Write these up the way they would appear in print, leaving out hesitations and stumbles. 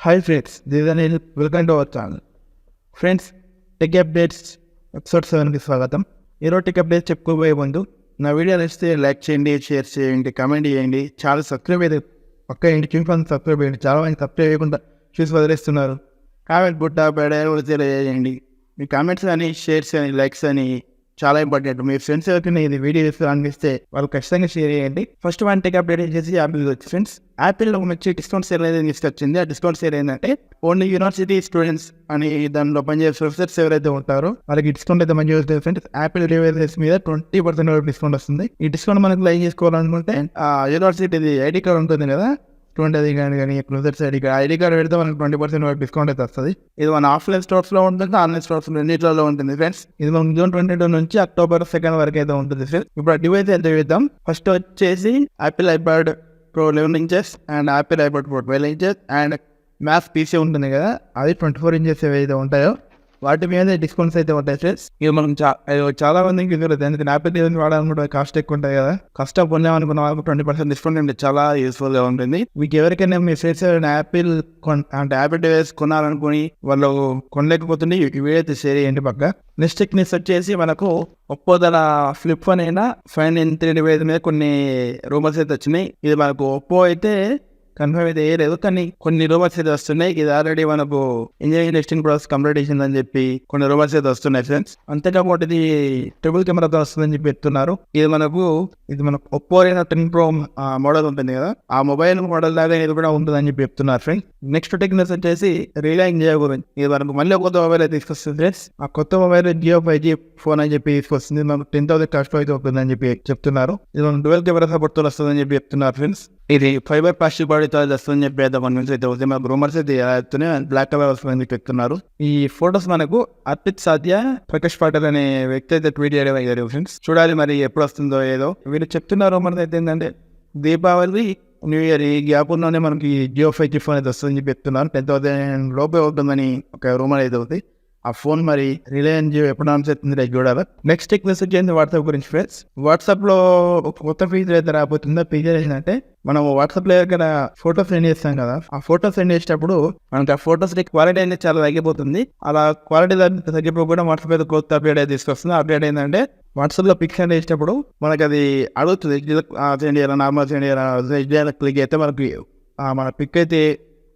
Hi friends, this is Anil. Welcome to our channel. Friends, tech updates episode 7కి స్వాగతం. ఈరోజు tech updates చెప్పుకోబోయే ముందు నా వీడియో నచ్చితే లైక్ చేయండి, షేర్ చేయండి, కామెంట్ చేయండి. చాలా సబ్స్క్రైబ్ అయితే ఒక్క ఇంటి చూసి సబ్స్క్రైబ్ చేయండి. చాలా మంది సబ్స్క్రైబ్ చేయకుండా చూసి వదిలేస్తున్నారు. కామెంట్ బుట్ట బెడ చేయండి. మీ కామెంట్స్ కానీ, షేర్స్ కానీ, లైక్స్ అని చాలా ఇంపార్టెంట్. మీ ఫ్రెండ్స్ ఎవరికైనా ఇది వీడియో అనిపిస్తే వాళ్ళు ఖచ్చితంగా షేర్ చేయండి. ఫస్ట్ వన్ టెక్ అప్డేట్ చేసి యాపిల్ వచ్చి ఫ్రెండ్స్, యాపిల్ ఒక మంచి డిస్కౌంట్ సేల్ అనేది తీసుకొచ్చింది. ఆ డిస్కౌంట్ సేల్ ఏంటంటే ఓన్లీ యూనివర్సిటీ స్టూడెంట్స్ అని దానిలో పనిచేసే ప్రొఫెసర్స్ ఎవరైతే ఉంటారో వాళ్ళకి డిస్కౌంట్ అయితే మంచిగా వస్తుంది ఫ్రెండ్స్. యాపిల్ డివైసెస్ మీద 20% డిస్కౌంట్ వస్తుంది. ఈ డిస్కౌంట్ మనకు లైక్ చేసుకోవాలనుకుంటే యూనివర్సిటీది ఐడి కార్డ్ ఉంటుంది కదా, స్టూడెంట్ ఐడి కార్డ్ కానీ ప్రొఫెసర్స్ ఐడి కార్డ్ పెడితే మనకు 20% డిస్కౌంట్ అయితే వస్తుంది. ఇది మన ఆఫ్లైన్ స్టోర్స్ లో ఉంటుంది, ఆన్లైన్ స్టోర్స్ రెండింటిలో ఉంటుంది ఫ్రెండ్స్. ఇది మనం జూన్ 22 నుంచి అక్టోబర్ 2 వరకు అయితే ఉంటుంది ఫ్రెండ్స్. ఇప్పుడు ఆ డివైస్ అయితే చూద్దాం. ఫస్ట్ వచ్చేసి Apple iPad pro 11 inches and Apple iPad pro 12 inches and maths PC ఉంటుంది కదా, అది 24 ఇంచెస్ ఏవైతే ఉంటాయో వాటి మీద డిస్కౌంట్స్ అయితే ఉంటాయి ఫ్రెండ్స్. ఇది మనం చాలా మందికి తెలియదు, ఎందుకంటే యాపిల్ డివైస్ వాడాలనుకుంటే కాస్ట్ ఎక్కువ ఉంటాయి కదా. కష్టం పొందామనుకున్న వాళ్ళకి 20% డిస్కౌంట్ అంటే చాలా యూస్ఫుల్ గా ఉంటుంది. మీకు ఎవరికైనా మీ ఫ్రెండ్స్ యాపిల్ అంటే యాపిల్ డివైస్ కొనాలనుకుని వాళ్ళు కొనలేకపోతుంది, ఈ వీడియో అయితే షేర్ చేయండి పక్క. నెక్స్ట్ టెక్నిక్స్ వచ్చేసి మనకు ఒప్పో ధర ఫ్లిప్ ఫోన్ అయినా 593 డివైస్ మీద కొన్ని రూమర్స్ అయితే వచ్చినాయి. ఇది మనకు ఒప్పో అయితే కన్ఫర్మ్ అయితే వేయలేదు, కానీ కొన్ని రూమర్స్ అయితే వస్తున్నాయి. ఇది ఆల్రెడీ మనకు ఇంజనీరింగ్ టెస్టింగ్ ప్రాసెస్ కంప్లీట్ చేసిందని చెప్పి కొన్ని రూమర్స్ అయితే వస్తున్నాయి ఫ్రెండ్స్. అంతేకాకుండా ఇది ట్రిపుల్ కెమెరాతో వస్తుందని చెప్పి చెప్తున్నారు. ఇది మనకు ఒప్పో 10 Pro మోడల్ ఉంటుంది కదా, ఆ మొబైల్ మోడల్ లాగా ఇది కూడా ఉంటుందని చెప్పి చెప్తున్నారు ఫ్రెండ్స్. నెక్స్ట్ టెక్నిక్స్ వచ్చేసి రిలయన్స్ జియో గురించి. ఇది మనకు మళ్ళీ కొత్త మొబైల్ అయితే తీసుకొస్తుంది ఫ్రెండ్స్. ఆ కొత్త మొబైల్ జియో 5G ఫోన్ అని చెప్పి తీసుకొస్తుంది. మనకు 10,000 కాస్ట్ అయితే అవుతుందని చెప్పి చెప్తున్నారు. ఇది మనం డ్యూయల్ కెమెరా సపోర్ట్ తో వస్తుందని చెప్పి చెప్తున్నారు ఫ్రెండ్స్. ఇది ఫైబర్ ప్లాస్టిక్ బాడీతో వస్తుందని చెప్పి అయితే వస్తే మనకు రూమర్స్ అయితే బ్లాక్ కలర్ వస్తుందని చెప్తున్నారు. ఈ ఫొటోస్ మనకు అర్పిత్ సాధ్య ప్రకాష్ పాటల్ అనే వ్యక్తి అయితే ట్వీట్ చేయడం అయ్యారు ఫ్రెండ్స్. చూడాలి మరి ఎప్పుడు వస్తుందో ఏదో. వీళ్ళు చెప్తున్న రూమర్స్ అయితే ఏంటంటే దీపావళి న్యూ ఇయర్ ఈ గ్యాప్ లోనే మనకి జియో 5G ఫోన్ అయితే వస్తుందని చెప్పి చెప్తున్నారు. 10,000 లోపే అవుతుందని ఒక రూమర్ అయితే అవుతుంది. ఆ ఫోన్ మరి రిలయన్స్ జియో ఎప్పుడు అనౌన్స్ అవుతుంది చూడాలి. నెక్స్ట్ టెక్నిక్స్ వచ్చేసి వాట్సాప్ గురించి ఫ్రెండ్స్. వాట్సాప్ లో ఒక కొత్త ఫీచర్ అయితే రాబోతుందో. ఫీచర్ ఏంటంటే మనం వాట్సాప్ లో దగ్గర ఫోటో సెండ్ చేస్తాం కదా, ఆ ఫోటో సెండ్ చేసేటప్పుడు మనకి ఆ ఫోటోస్ క్వాలిటీ అనేది చాలా తగ్గిపోతుంది. అలా క్వాలిటీ తగ్గిపోకుండా వాట్సాప్ అయితే కొత్త అప్డేట్ అయితే తీసుకొస్తుంది. అప్డేట్ ఏంటంటే వాట్సాప్ లో పిక్ సెండ్ చేసేటప్పుడు మనకి అది అడుగుతుంది సెండ్ చేయాలా, నార్మల్ సెండ్ చేయాలా. క్లిక్ అయితే మనకి మన పిక్ అయితే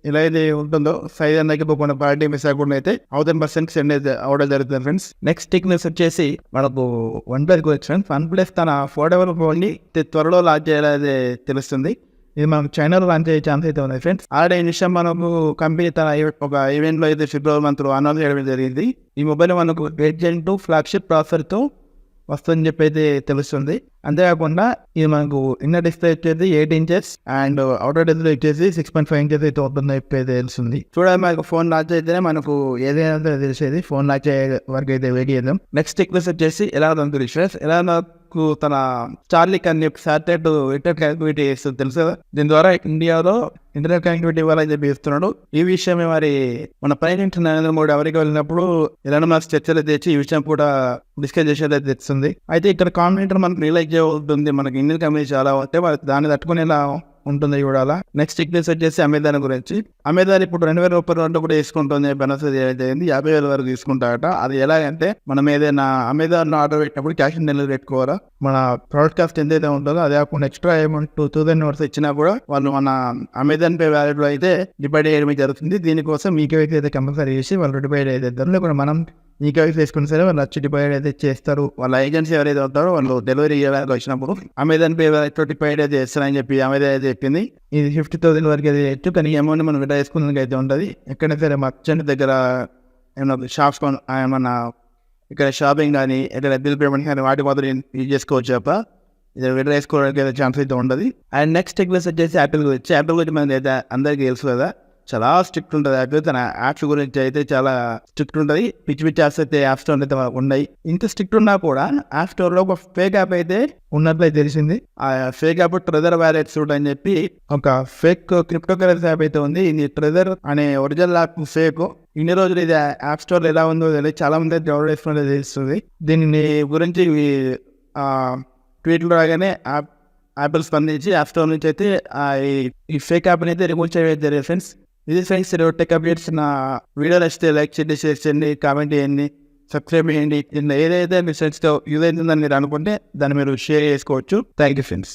ఇలా అయితే ఉంటుందో సైజ్ అనేది పోకుండా పార్టీ మిస్ అవ్వకుండా అయితే 1000% సెండ్ అయితే అవడం జరుగుతుంది ఫ్రెండ్స్. నెక్స్ట్ టెక్నిక్స్ వచ్చేసి మనకు OnePlus గురించి ఫ్రెండ్స్. OnePlus తన ఫోల్డబుల్ ఫోన్ ని త్వరలో లాంచ్ చేయాలనేది తెలుస్తుంది. ఇది మనకు చైనాలో లాంచ్ అయ్యే ఛాన్స్ అయితే ఉంది ఫ్రెండ్స్. ఆల్రెడీ ఈ విషయం మనకు కంపెనీ తన ఒక ఈవెంట్ లో అయితే ఫిబ్రవరి మంత్ లో అనౌన్స్ చేయడం జరిగింది. ఈ మొబైల్ మనకు 8Gen 2 ఫ్లాగ్షిప్ ప్రాసెసర్ తో వస్తుందని చెప్పి అయితే తెలుస్తుంది. అంతేకాకుండా ఇది మనకు ఇన్నర్ డిస్ప్లే వచ్చేసి 8 ఇంచెస్ అండ్ అవుటర్ డిస్ప్లే వచ్చేసి 6.5 ఇంచెస్ అయితే అవుతుందని చెప్పి అయితే తెలుస్తుంది. చూడాలి మనకు ఫోన్ లాంచ్ అయితేనే మనకు ఏదైనా తెలిసేది. ఫోన్ లాంచ్ అయ్యే వరకు అయితే వెయిట్ చేద్దాం. నెక్స్ట్ టెక్నిక్స్ వచ్చేసి ఎలా తన స్టార్లింక్ అని చెప్పి శాటిలైట్ ఇంటర్నెట్ కనెక్టివిటీ చేస్తుంది తెలుసు కదా. దీని ద్వారా ఇండియాలో ఇంటర్నెట్ కనెక్టివిటీ ఇవ్వాలని చెప్పి ఇస్తున్నాడు. ఈ విషయమే మరి మన ప్రెసిడెంట్ నరేంద్ర మోడీ అమెరికా వెళ్ళినప్పుడు ఎలాన్ మస్క్ చర్చలు తెచ్చి ఈ విషయం కూడా డిస్కస్ చేసేది తెస్తుంది. అయితే ఇక్కడ కాంబినేటర్ మనకు రియలైజ్ అవుతుంది. మనకి ఇండియన్ కంపెనీ చాలా ఉంటే దాన్ని తట్టుకునేలా ఉంటుంది చూడాలా. నెక్స్ట్ టెక్నిక్స్ వచ్చేసి అమెజాన్ గురించి. అమెజాన్ ఇప్పుడు 2,000 రూపాయలు కూడా తీసుకుంటుంది. బెనఫిట్ ఏదైతే 50,000 వరకు తీసుకుంటారట. అది ఎలాగంటే మనం ఏదైనా అమెజాన్ ఆర్డర్ పెట్టినప్పుడు క్యాష్ ఆన్ డెలివరీ పెట్టుకోవాలా. మన ప్రోడక్ట్ కాస్ట్ ఎంతైతే ఉంటుందో అదే కాకుండా ఎక్స్ట్రా అమౌంట్ 2,000 వర్స్ ఇచ్చినా కూడా వాళ్ళు మన అమెజాన్ పే వ్యాలెట్ లో అయితే డివైడ్ చేయడం జరుగుతుంది. దీనికోసం మీకేవైతే అయితే కంపల్సరీ చేసి వాళ్ళు డివైడ్ అయితే లేకుండా మనం ఈకేవైసీ వేసుకుని సరే వాళ్ళు వచ్చి డివైడ్ అయితే చేస్తారు. వాళ్ళ ఏజెన్సీ ఎవరైతే అవుతారో వాళ్ళు డెలివరీ చేయడానికి వచ్చినప్పుడు అమెజాన్ పే డివైడ్ అయితే చేస్తారని చెప్పి అమెజాన్ అయితే చెప్పింది. ఇది 50,000 వరకు అయితే చేయొచ్చు, కానీ అమౌంట్ మనం విడ్రా చేసుకునేందుకు అయితే ఉంటుంది. ఎక్కడైనా సరే మర్చెంట్ దగ్గర ఏమన్నా షాప్స్ ఏమన్నా ఇక్కడ షాపింగ్ కానీ ఎక్కడ బిల్ పేమెంట్ కానీ వాటి మాత్రం యూజ్ చేసుకోవచ్చు తప్ప ఇది విడ్రా చేసుకోవడానికి అయితే ఛాన్స్ అయితే ఉండదు. అండ్ నెక్స్ట్ టెక్నిక్స్ వచ్చేసి యాపిల్ గురించి. యాపిల్ గురించి మనకి అయితే అందరికీ తెలుసు కదా, చాలా స్ట్రిక్ట్ ఉంటుంది. యాపిల్ తన యాప్స్ గురించి అయితే చాలా స్ట్రిక్ట్ ఉంటుంది. పిచ్చి యాప్స్ అయితే యాప్ స్టోర్ అయితే ఉన్నాయి. ఇంత స్ట్రిక్ట్ ఉన్నా కూడా యాప్ స్టోర్ లో ఒక ఫేక్ యాప్ అయితే ఉన్నట్లయితే తెలిసింది. ఆ ఫేక్ యాప్ ట్రెజర్ వ్యాలెట్స్ అని చెప్పి ఒక ఫేక్ క్రిప్టో కరెన్సీ యాప్ అయితే ఉంది. ఇది ట్రెజర్ అనే ఒరిజినల్ యాప్ ఫేక్. ఇన్ని రోజులు ఇది యాప్ స్టోర్ ఎలా ఉందో తెలియదు, చాలా మంది అయితే డౌన్లోడ్ చేసుకునేది తెలుస్తుంది. దీని గురించి ట్వీట్లు రాగానే యాపిల్ స్పందించి యాప్ స్టోర్ నుంచి అయితే ఈ ఫేక్ యాప్ అయితే రిమూవ్ చేయడం జరిగింది ఫ్రెండ్స్. ఇది ఫ్రెండ్స్ ఈరోజు టెక్ అప్డేట్స్. నా వీడియో నచ్చితే లైక్ చేయండి, షేర్ చేయండి, కామెంట్ చేయండి, సబ్స్క్రైబ్ చేయండి. ఏదైతే మీ ఫ్రెండ్స్తో యూజ్ అవుతుందని మీరు అనుకుంటే దాన్ని మీరు షేర్ చేసుకోవచ్చు. Thank you friends.